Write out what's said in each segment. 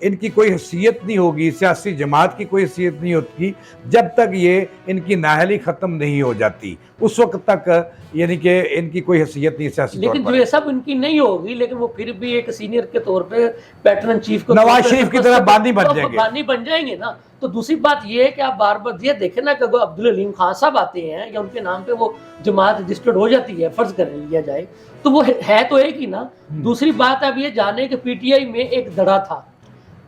ان کی کوئی حیثیت نہیں ہوگی, سیاسی جماعت کی کوئی حیثیت نہیں ہوتی جب تک یہ ان کی نااہلی ختم نہیں ہو جاتی. اس وقت تک یعنی کہ ان کی کوئی حیثیت نہیں سیاسی طور لیکن پر. جو یہ سب ان کی نہیں ہوگی, لیکن وہ پھر بھی ایک سینئر کے طور پہ پیٹرن چیف کو نواز شریف کی طرح بانی بن جائیں گے. بانی بن جائیں گے نا. تو دوسری بات یہ ہے کہ آپ بار بار یہ دیکھیں نا کہ اگر عبدالحلیم خان صاحب آتے ہیں یا ان کے نام پہ وہ جماعت رجسٹرڈ ہو جاتی ہے, فرض کر لیا جائے, تو وہ ہے تو ایک ہی نا. دوسری بات اب یہ جانے کہ پی ٹی آئی میں ایک دڑا تھا,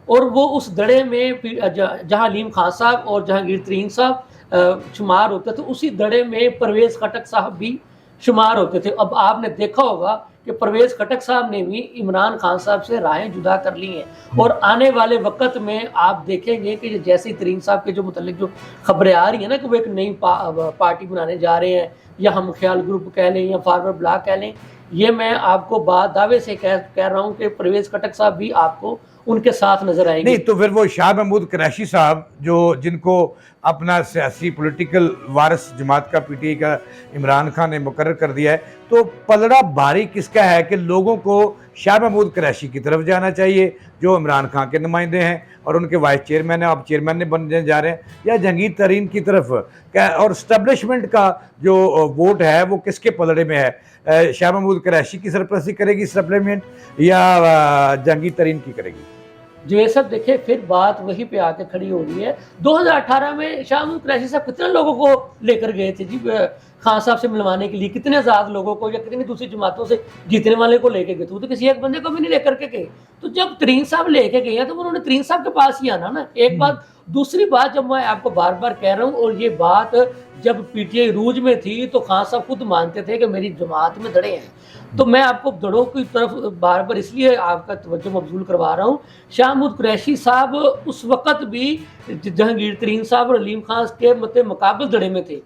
اور وہ اس دڑے میں جہاں علیم خان صاحب اور جہانگیر ترین صاحب شمار ہوتے تھے, اسی دڑے میں پرویز خٹک صاحب بھی شمار ہوتے تھے. اب آپ نے دیکھا ہوگا کہ پرویز خٹک صاحب نے بھی عمران خان صاحب سے راہیں جدا کر لی ہیں, اور آنے والے وقت میں آپ دیکھیں گے کہ جیسے ترین صاحب کے جو متعلق جو خبریں آ رہی ہیں نا کہ وہ ایک نئی پارٹی بنانے جا رہے ہیں, یا ہم خیال گروپ کہہ لیں یا فارورڈ بلاک کہہ لیں, یہ میں آپ کو بات دعوے سے کہہ رہا ہوں کہ پرویز خٹک صاحب بھی آپ کو ان کے ساتھ نظر آئیں گے. نہیں تو پھر وہ شاہ محمود قریشی صاحب جن کو اپنا سیاسی پولیٹیکل وارث جماعت کا پی ٹی آئی کا عمران خان نے مقرر کر دیا ہے, تو پلڑا بھاری کس کا ہے کہ لوگوں کو شاہ محمود قریشی کی طرف جانا چاہیے جو عمران خان کے نمائندے ہیں اور ان کے وائس چیئرمین ہیں, اب چیئرمین نے بننے جا رہے ہیں, یا جہانگیر ترین کی طرف, اور اسٹیبلشمنٹ کا جو ووٹ ہے وہ کس کے پلڑے میں ہے؟ شاہ محمود قریشی کی سرپرستی کرے گی اسٹیبلشمنٹ یا جہانگیر ترین کی کرے گی؟ جو یہ سب دیکھیں پھر بات وہی پہ آ کے کھڑی ہو رہی ہے. 2018 میں شاہ محمود قریشی صاحب کتنے لوگوں کو لے کر گئے تھے جی خان صاحب سے ملوانے کے لیے, کتنے آزاد لوگوں کو یا کتنی دوسری جماعتوں سے جیتنے والے کو لے کے گئے تھے, وہ تو کسی ایک بندے کو بھی نہیں لے کر کے گئے. تو جب ترین صاحب لے کے گئے ہیں تو انہوں نے ترین صاحب کے پاس ہی آنا نا, ایک بات. دوسری بات جب میں آپ کو بار بار کہہ رہا ہوں, اور یہ بات جب پی ٹی آئی عروج میں تھی تو خان صاحب خود مانتے تھے کہ میری جماعت میں دڑے ہیں, تو میں آپ کو دڑوں کی طرف بار بار اس لیے آپ کا توجہ مبذول کروا رہا ہوں. شاہ محمود قریشی صاحب اس وقت بھی جہانگیر ترین صاحب اور علیم خان کے مقابل دڑے میں تھے,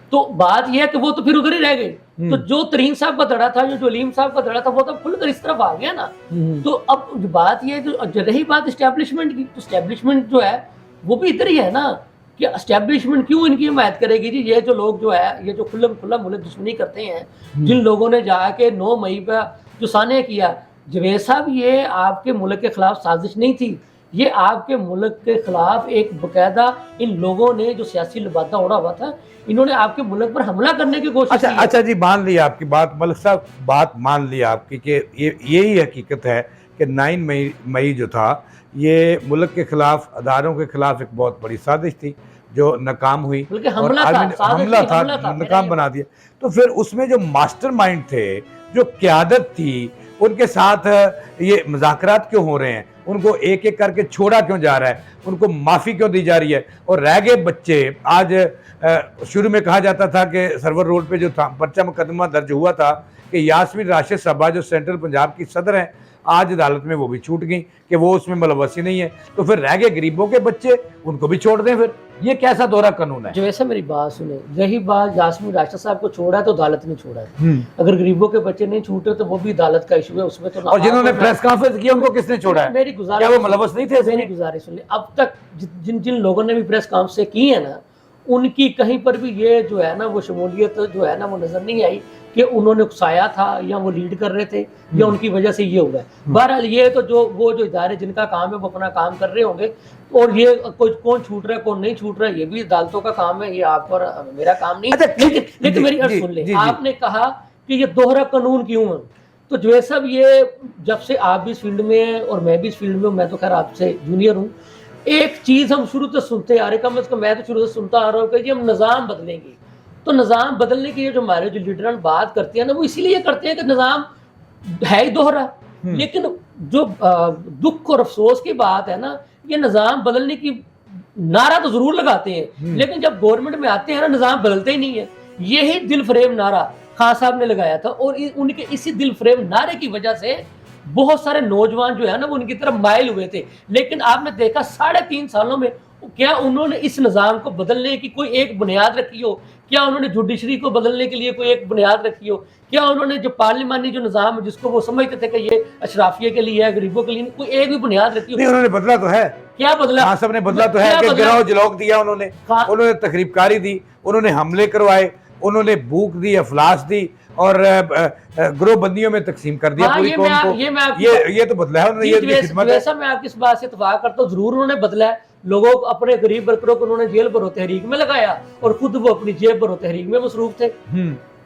تو بات یہ ہے کہ وہ تو پھر ادھر ہی رہ گئے. تو جو ترین صاحب کا دڑا تھا, جو علیم صاحب کا دڑا تھا, وہ تو کھل کر اس طرف آ گیا نا. تو اب بات یہ جو رہی بات اسٹیبلشمنٹ کی, تو اسٹیبلشمنٹ جو ہے وہ بھی ادھر ہی ہے نا, کہ اسٹیبلشمنٹ کیوں ان کی حمایت کرے گی جی؟ یہ جو لوگ جو ہے یہ جو کھلا ملک دشمنی کرتے ہیں, جن لوگوں نے جا کے 9 مئی پہ جو سانحہ کیا, جوید صاحب یہ آپ کے ملک کے خلاف سازش نہیں تھی, یہ آپ کے ملک کے خلاف ایک باقاعدہ ان لوگوں نے جو سیاسی لبادہ اڑا ہوا تھا, انہوں نے آپ کے ملک پر حملہ کرنے کی کوشش کی. اچھا جی, مان لی آپ کی بات ملک صاحب, بات مان لی آپ کی کہ یہی حقیقت ہے کہ 9 مئی جو تھا یہ ملک کے خلاف, اداروں کے خلاف ایک بہت بڑی سازش تھی جو ناکام ہوئی, اور حملہ تھا ناکام بنا دیا. تو پھر اس میں جو ماسٹر مائنڈ تھے, جو قیادت تھی, ان کے ساتھ یہ مذاکرات کیوں ہو رہے ہیں, ان کو ایک ایک کر کے چھوڑا کیوں جا رہا ہے, ان کو معافی کیوں دی جا رہی ہے, اور رہ گئے بچے. آج شروع میں کہا جاتا تھا کہ سرور روڈ پہ جو پرچہ مقدمہ درج ہوا تھا کہ یاسمین راشد صاحبہ جو سینٹرل پنجاب کی صدر ہیں, آج عدالت میں وہ بھی چھوٹ گئیں کہ وہ اس میں ملوث ہی نہیں ہے. تو پھر رہ گئے غریبوں کے بچے, ان کو بھی چھوڑ دیں. پھر یہ کیسا دورہ قانون ہے؟ جو ایسا میری بات سنیں, یہی بات یاسمین راشد صاحب کو چھوڑا ہے تو عدالت نے چھوڑا ہے. اگر غریبوں کے بچے نہیں چھوٹے تو وہ بھی عدالت کا ایشو ہے, اس میں تو. اور جنہوں نے پریس کانفرنس کی ان کو کس نے چھوڑا ہے؟ میری گزارش, کیا وہ ملوث نہیں تھے؟ میری گزارش سن لیں, اب تک جن لوگوں نے بھی پریس کانفرنس کی ہے نا, ان کی کہیں پر بھی یہ جو ہے نا وہ شمولیت جو ہے نا وہ نظر نہیں آئی کہ انہوں نے اکسایا تھا یا وہ لیڈ کر رہے تھے یا ان کی وجہ سے یہ ہوا ہے. بہرحال یہ تو جو ادارے جن کا کام ہے وہ اپنا کام کر رہے ہوں گے, اور یہ کون چھوٹ رہا ہے کون نہیں چھوٹ رہا ہے یہ بھی عدالتوں کا کام ہے, یہ آپ پر میرا کام نہیں. لیکن میری عرض سن لیں, آپ نے کہا کہ یہ دوہرا قانون کیوں ہے, تو جو ہے سب یہ جب سے آپ بھی اس فیلڈ میں ہیں اور میں بھی اس فیلڈ میں ہوں, میں تو خیر آپ سے جونیئر ہوں, ایک چیز ہم شروع سے سنتے آ رہے, کم از کم میں تو شروع سے سنتا آ رہا ہوں کہ جی ہم نظام بدلیں گے. تو نظام بدلنے کی جو ہمارے جو لیڈران بات کرتے ہیں نا, وہ اسی لیے کرتے ہیں کہ نظام ہے ہی دوہرا. لیکن جو دکھ اور افسوس کی بات ہے نا, یہ نظام بدلنے کی نعرہ تو ضرور لگاتے ہیں, لیکن جب گورنمنٹ میں آتے ہیں نا نظام بدلتے ہی نہیں ہے. یہی دل فریب نعرہ خان صاحب نے لگایا تھا, اور ان کے اسی دل فریب نعرے کی وجہ سے بہت سارے نوجوان جو ہے نا وہ ان کی طرف مائل ہوئے تھے. لیکن آپ نے دیکھا 3.5 سالوں میں کیا انہوں نے اس نظام کو بدلنے کی کوئی ایک بنیاد رکھی ہو, کیا انہوں نے جوڈیشری کو بدلنے کے لیے کوئی ایک بنیاد رکھی ہو, کیا انہوں نے جو پارلیمانی جو نظام ہے جس کو وہ سمجھتے تھے کہ یہ اشرافیہ کے لیے ہے, غریبوں کے لیے, کوئی ایک بھی بنیاد رکھی ہو؟ نہیں, انہوں نے بدلا تو ہے. کیا بدلا؟ خان صاحب نے بدلا تو ہے کہ گراؤ جلوک دیا, انہوں نے تخریب کاری دی, انہوں نے حملے کروائے, انہوں نے بھوک دی, افلاس دی اور گروہ بندیوں میں تقسیم کر دیا پوری قوم کو. یہ تو بدلا ہے انہوں نے, یہ خدمت ہے. جیسا میں آپ کی اس بات سے اتفاق کرتا ہوں, ضرور انہوں نے بدلا ہے. لوگوں کو, اپنے غریب ورکروں کو انہوں نے جیل بھرو تحریک میں لگایا اور خود وہ اپنی جیب بھرو تحریک میں مصروف تھے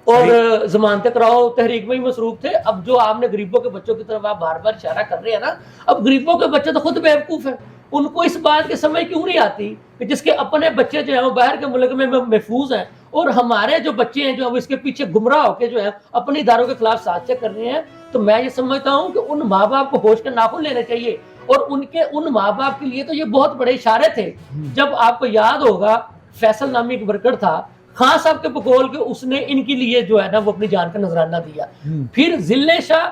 اور ضمانتیں کراؤ تحریک میں ہی مصروف تھے. اب جو آپ نے غریبوں کے بچوں کی طرف آپ بار بار اشارہ کر رہے ہیں نا, اب غریبوں کے بچے تو خود بیوقوف ہیں. ان کو اس بات کی سمجھ کیوں نہیں آتی کہ جس کے اپنے بچے جو ہیں وہ باہر کے ملک میں محفوظ ہیں اور ہمارے جو بچے ہیں جو اب اس کے پیچھے گمراہ ہو کے جو ہے اپنی اداروں کے خلاف سازشیں کر رہے ہیں. تو میں یہ سمجھتا ہوں کہ ان ماں باپ کو ہوش کے ناخن لینے چاہیے, اور ان ماں باپ کے لیے تو یہ بہت بڑے اشارے تھے. جب آپ کو یاد ہوگا فیصل نامی ایک ورکر تھا, خان صاحب کے بقول کے اس نے ان کے لیے جو ہے نا وہ اپنی جان کا نذرانہ دیا. پھر ذلے شاہ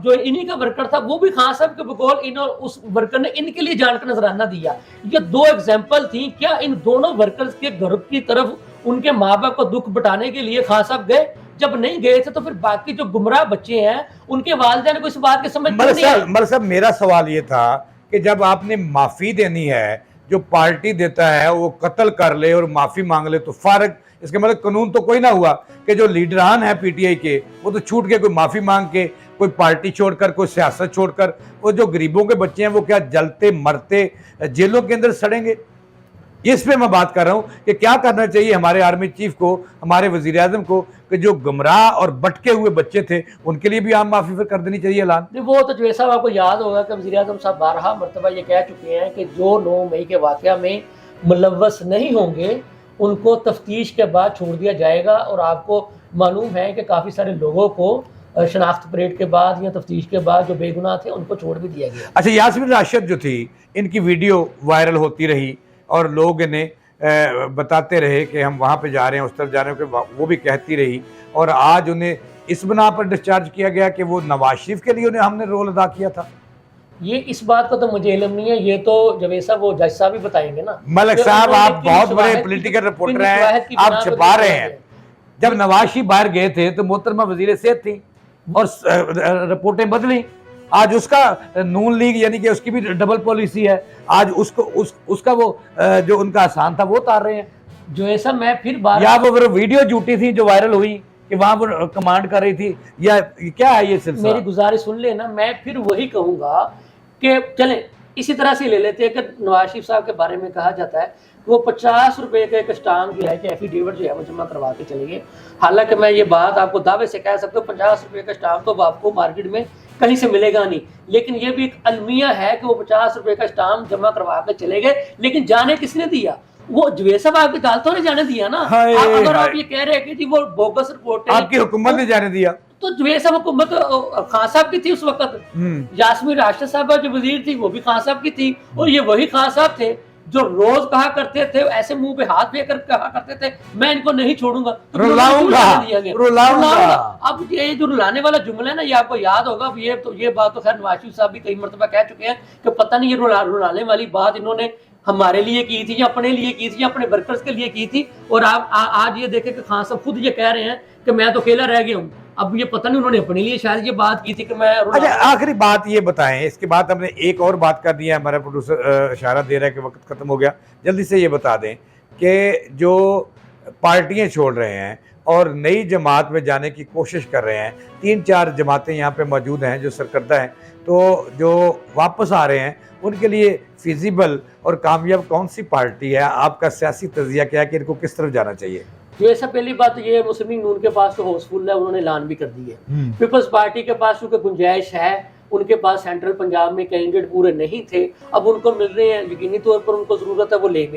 جو انہی کا ورکر تھا وہ بھی خان صاحب کے بقول اس ورکر نے ان کے لیے جان کا نذرانہ دیا. یہ دو ایگزامپل تھیں. کیا ان دونوں ورکرز کے گھر کی طرف ان کے ماں باپ کو دکھ بٹانے کے لیے خان صاحب گئے؟ جب نہیں گئے تھے تو پھر باقی جو گمراہ بچے ہیں ان کے والدین کو اس بات کی سمجھ نہیں ہے. ملک صاحب میرا سوال یہ تھا کہ جب آپ نے معافی دینی ہے, جو پارٹی دیتا ہے وہ قتل کر لے اور معافی مانگ لے تو فارغ, اس کے مطلب قانون تو کوئی نہ ہوا کہ جو لیڈران ہیں پی ٹی آئی کے وہ تو چھوٹ کے کوئی معافی مانگ کے, کوئی پارٹی چھوڑ کر, کوئی سیاست چھوڑ کر, وہ جو غریبوں کے بچے ہیں وہ کیا جلتے مرتے جیلوں کے اندر سڑیں گے؟ اس پہ میں بات کر رہا ہوں کہ کیا کرنا چاہیے ہمارے آرمی چیف کو, ہمارے وزیر اعظم کو, کہ جو گمراہ اور بٹکے ہوئے بچے تھے ان کے لیے بھی عام معافی پھر کر دینی چاہیے اعلان. وہ تو جو صاحب آپ کو یاد ہوگا کہ وزیر اعظم صاحب بارہا مرتبہ یہ کہہ چکے ہیں کہ جو 9 مئی کے واقعہ میں ملوث نہیں ہوں گے ان کو تفتیش کے بعد چھوڑ دیا جائے گا. اور آپ کو معلوم ہے کہ کافی سارے لوگوں کو شناخت پریڈ کے بعد یا تفتیش کے بعد جو بے گناہ تھے ان کو چھوڑ بھی دیا گیا. اچھا, یاسمین راشد جو تھی ان کی ویڈیو وائرل ہوتی رہی اور لوگ انہیں بتاتے رہے کہ ہم وہاں پہ جا رہے ہیں, اس طرف جا رہے ہیں, وہ بھی کہتی رہی, اور آج انہیں اس بنا پر ڈسچارج کیا گیا کہ وہ نواز شریف کے لیے ہم نے رول ادا کیا تھا. یہ اس بات کا تو مجھے علم نہیں ہے, یہ تو جوید صاحب وہ جج صاحب ہی بتائیں گے نا. ملک صاحب آپ بہت بڑے پولیٹیکل رپورٹر ہیں, آپ چھپا رہے ہیں. جب نواز شریف باہر گئے تھے تو محترمہ وزیر صحت تھی اور رپورٹیں بدلیں. آج اس کا نون لیگ یعنی کہ اس کی بھی ڈبل پالیسی ہے, آج اس کا وہ جو ان کا آسان تھا وہ اتار رہے ہیں. جو ایسا میں پھر بات یا وہ ویڈیو جھوٹی تھی جو وائرل ہوئی کہ وہاں وہ کمانڈ کر رہی تھی, یا کیا ہے یہ سلسلہ؟ میری گزارش سن لینا, میں پھر وہی کہوں گا کہ چلیں اسی طرح سے لے لیتے ہیں کہ نواز شریف صاحب کے بارے میں کہا جاتا ہے کہ وہ 50 روپے کا ایک اسٹامپ جو ہے کہ ایفیڈیوٹ جو ہے وہ جمع کروا کے چلے گئے. حالانکہ میں یہ بات آپ کو دعوے سے کہہ سکتا ہوں 50 روپے کا اسٹامپ تو آپ کو مارکیٹ میں کہیں سے ملے گا نہیں, لیکن یہ بھی ایک المیہ ہے کہ وہ 50 روپے کا اسٹامپ جمع کروا کے چلے گئے. لیکن جانے کس نے دیا؟ وہ جوید صاحب آپ کی عدالتوں نے جانے دیا نا. اگر آپ یہ کہہ رہے ہیں کہ جی وہ بوگس رپورٹ آپ کی حکومت نے جانے دیا, تو جوید صاحب حکومت خان صاحب کی تھی اس وقت. یاسمین راشد صاحبہ جو وزیر تھی وہ بھی خان صاحب کی تھی, اور یہ وہی خان صاحب تھے جو روز کہا کرتے تھے, ایسے منہ پہ ہاتھ پھیر کر کہا کرتے تھے میں ان کو نہیں چھوڑوں گا, رلاؤں گا. اب یہ جو رلانے والا جملہ ہے نا یہ آپ کو یاد ہوگا. یہ بات تو خیر نواز شریف صاحب بھی کئی مرتبہ کہہ چکے ہیں کہ پتہ نہیں یہ رلانے والی بات انہوں نے ہمارے لیے کی تھی یا اپنے لیے کی تھی یا اپنے ورکرز کے لیے کی تھی. اور آپ آج یہ دیکھیں کہ خان صاحب خود یہ کہہ رہے ہیں کہ میں تو اکیلا رہ گیا ہوں. اب یہ پتہ نہیں انہوں نے اپنے لیے شاید یہ بات کی تھی کہ میں. اچھا, آخری بات یہ بتائیں, اس کے بعد ہم نے ایک اور بات کر دی ہے, ہمارا پروڈیوسر اشارہ دے رہا ہے کہ وقت ختم ہو گیا, جلدی سے یہ بتا دیں کہ جو پارٹیاں چھوڑ رہے ہیں اور نئی جماعت میں جانے کی کوشش کر رہے ہیں, 3-4 جماعتیں یہاں پہ موجود ہیں جو سرکردہ ہیں, تو جو واپس آ رہے ہیں ان کے لیے فیزیبل اور کامیاب کون سی پارٹی ہے؟ آپ کا سیاسی تجزیہ کیا ہے کہ ان کو کس طرف جانا چاہیے؟ جو ایسا پہلی بات یہ ہے مسلم لیگ نون کے پاس تو ہاؤس فل ہے, انہوں نے اعلان بھی کر دی ہے. پیپلز پارٹی کے پاس چونکہ گنجائش ہے, ان کے پاس سینٹرل پنجاب میں کینڈیڈیٹ پورے نہیں تھے, اب ان کو مل رہے ہیں, یقینی طور پر ان کو ضرورت ہے وہ لیں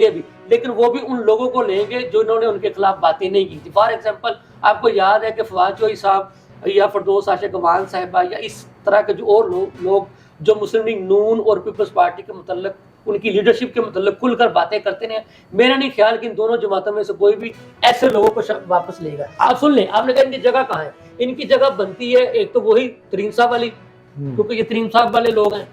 گے بھی, لیکن وہ بھی ان لوگوں کو لیں گے جو انہوں نے ان کے خلاف باتیں نہیں کی تھی. فار ایگزامپل آپ کو یاد ہے کہ فواد چوہی صاحب یا فردوس عاشق امان صاحبہ یا اس طرح کے جو اور لوگ جو مسلم لیگ نون اور پیپلز پارٹی کے متعلق ان کی لیڈرشپ کے متعلق کھل کر باتیں کرتے ہیں. میرا نہیں خیال کہ ان دونوں جماعتوں میں سے کوئی بھی ایسے لوگوں کو واپس لے گا. آپ سن لیں, آپ نے کہا ان کی جگہ کہاں ہے؟ ان کی جگہ بنتی ہے ایک تو وہی ترین صاحب والی, کیونکہ یہ ترین صاحب والے لوگ ہیں,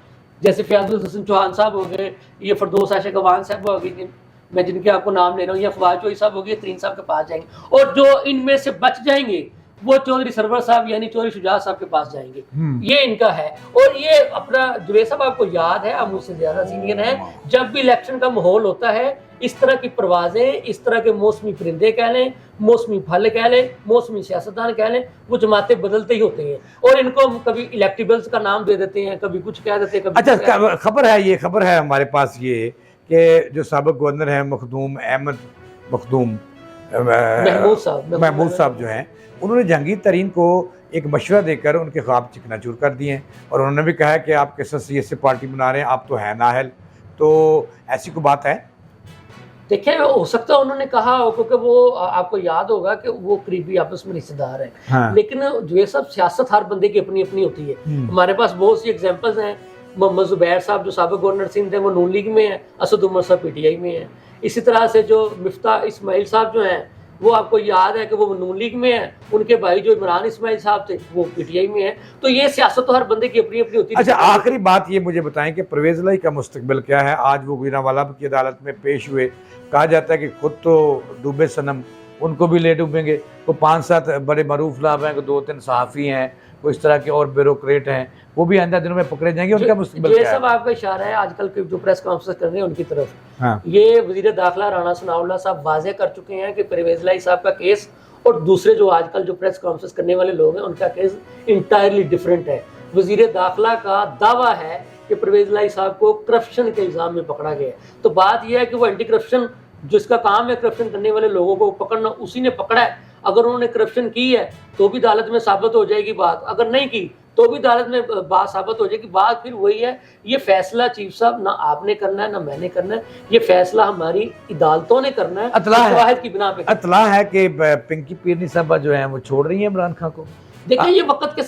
جیسے فیاض الحسن چوہان صاحب ہو گئے, یہ فردوس عاشق امان صاحب ہو گئی, میں جن کے آپ کو نام لے رہا ہوں, یا فواد چوہی صاحب ہو گئے, ترین صاحب کے پاس جائیں گے. اور جو ان میں سے بچ جائیں گے وہ چودھری سرور صاحب یعنی چودھری شجاعت صاحب کے پاس جائیں گے. یہ ان کا ہے. اور یہ اپنا جوید صاحب آپ کو یاد ہے, آپ مجھ سے زیادہ سینئر ہیں, جب بھی الیکشن کا ماحول ہوتا ہے اس طرح کی پروازیں, اس طرح کے موسمی پرندے کہہ لیں, موسمی پھل کہہ لیں, موسمی سیاستدان کہہ لیں, وہ جماعتیں بدلتے ہی ہوتے ہیں. اور ان کو ہم کبھی الیکٹیبلز کا نام دے دیتے ہیں, کبھی کچھ کہہ دیتے ہیں. اچھا خبر ہے ہمارے پاس یہ کہ جو سابق گورنر ہیں مخدوم احمد مخدوم محمود صاحب جو ہیں, انہوں نے جہانگیر ترین کو ایک مشورہ دے کر ان کے خواب چکنا چور کر دیے ہیں, اور انہوں نے بھی کہا کہ آپ کس حیثیت سے پارٹی بنا رہے ہیں, آپ تو ہیں نااہل. تو ایسی کوئی بات ہے؟ دیکھیں ہو سکتا ہے انہوں نے کہا ہو, کیونکہ وہ آپ کو یاد ہوگا کہ وہ قریبی آپس میں رشتے دار ہیں. لیکن جو یہ سب سیاست ہر بندے کی اپنی اپنی ہوتی ہے. ہمارے پاس بہت سی ایگزامپلز ہیں. محمد زبیر صاحب جو سابق گورنر سندھ ہیں وہ نون لیگ میں ہیں, اسد عمر صاحب پی ٹی آئی میں ہیں. اسی طرح سے جو مفتاح اسماعیل صاحب جو ہیں وہ آپ کو یاد ہے کہ وہ نون لیگ میں ہیں, ان کے بھائی جو عمران اسماعیل صاحب تھے وہ پی ٹی آئی میں ہیں. تو یہ سیاست تو ہر بندے کی اپنی اپنی ہوتی ہے. اچھا آخری بات یہ مجھے بتائیں کہ پرویز الہی کا مستقبل کیا ہے؟ آج وہ گجرانوالہ کی عدالت میں پیش ہوئے, کہا جاتا ہے کہ خود تو ڈوبے صنم, ان کو بھی لے ڈوبیں گے. وہ 5-7 بڑے معروف لاف ہیں, 2-3 صحافی ہیں, وہ اس طرح کے اور بیوروکریٹ ہیں, وہ بھی آئندہ دنوں میں پکڑے جائیں گے. ان کا مستقبل کیا ہے؟ یہ سب آپ کا اشارہ ہے آج کل کے جو پریس کانفرنس کر رہے ہیں ان کی طرف. یہ وزیر داخلہ رانا ثناء اللہ صاحب واضح کر چکے ہیں کہ پرویز الہی صاحب کا کیس اور دوسرے جو آج کل جو پریس کانفرنس کرنے والے لوگ ہیں ان کا کیس انٹائرلی ڈفرینٹ ہے. وزیر داخلہ کا دعویٰ ہے کہ پرویز الہی صاحب کو کرپشن کے الزام میں پکڑا گیا ہے. تو بات یہ ہے کہ وہ اینٹی کرپشن جس کا کام ہے کرپشن کرنے والے لوگوں کو پکڑنا, اسی نے پکڑا ہے. اگر انہوں نے کرپشن کی ہے تو بھی عدالت میں ثابت ہو جائے گی بات, اگر نہیں کی تو بھی عدالت میں بات ثابت ہو جائے گی. بات پھر وہی ہے, یہ فیصلہ چیف صاحب نہ آپ نے کرنا ہے نہ میں نے کرنا ہے, یہ فیصلہ ہماری عدالتوں نے کرنا ہے. شواہد کی بنا پہ اطلاع ہے کہ پنکی پیرنی صاحبہ جو ہیں وہ چھوڑ رہی ہیں عمران خان کو. دیکھیں یہ وقت کے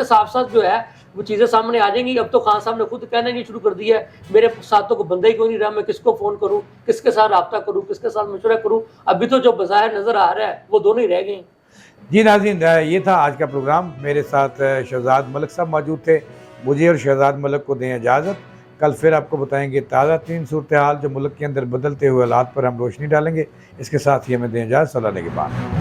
ساتھ ساتھ جو ہے وہ چیزیں سامنے آ جائیں گی. اب تو خان صاحب نے خود کہنا نہیں شروع کر دیا ہے, میرے ساتھوں کو بندہ ہی کوئی نہیں رہا, میں کس کو فون کروں, کس کے ساتھ رابطہ کروں, کس کے ساتھ مشورہ کروں. ابھی تو جو بظاہر نظر آ رہا ہے وہ دونوں ہی رہ گئے ہیں. جی ناظرین, یہ تھا آج کا پروگرام. میرے ساتھ شہزاد ملک صاحب موجود تھے. مجھے اور شہزاد ملک کو دیں اجازت. کل پھر آپ کو بتائیں گے تازہ ترین صورتحال جو ملک کے اندر بدلتے ہوئے حالات پر ہم روشنی ڈالیں گے. اس کے ساتھ ہی ہمیں دیں اجازت. صلی اللہ علیہ وسلم.